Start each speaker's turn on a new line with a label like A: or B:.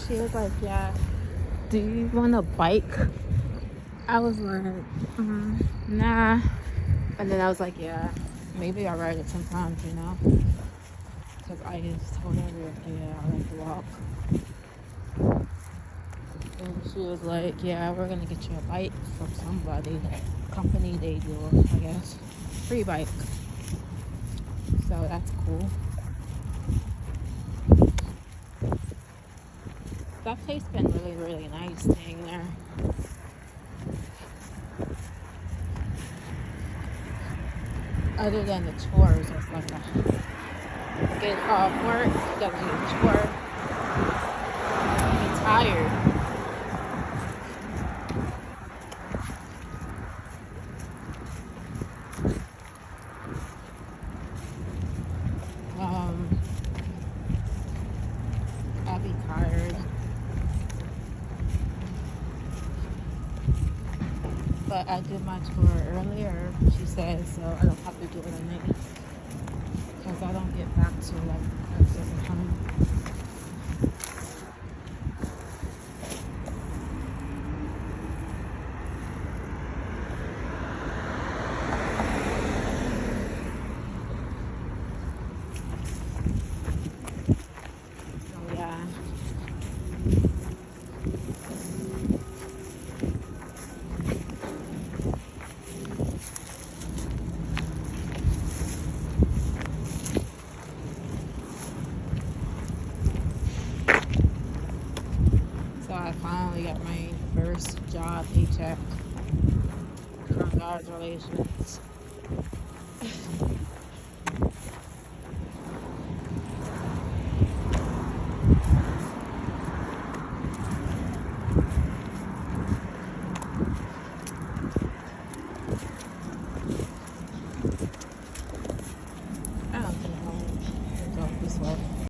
A: She was like, yeah, do you want a bike? I was like, nah. And then I was like, yeah, maybe I'll ride it sometimes, you know? Because I just told her, yeah, I like to walk. And she was like, yeah, we're going to get you a bike from somebody. Company they do, I guess. Free bike. So that's cool. That place been really, really nice staying there. Other than the tours, it's like get off work, you gotta do a tour. Be tired. Um, I'll be tired. But I did my tour earlier, she said, so I don't have to do it at night. Because I don't get back to like a certain time. So yeah. So I finally got my first job paycheck from God's relations.